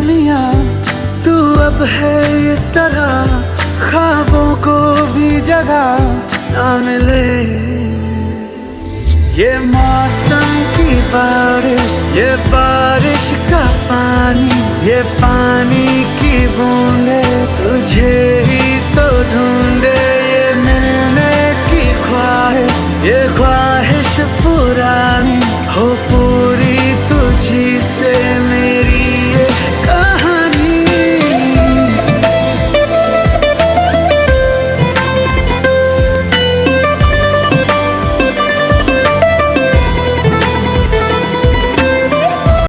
मिया तू अब है इस तरह, ख्वाबों को भी जगह ना मिले। ये मौसम की बारिश, ये बारिश का पानी, ये पानी की बूंदे तुझे ही तो ढूंढे। ये मिलने की ख्वाहिश, ये ख्वाहिश पुरानी हो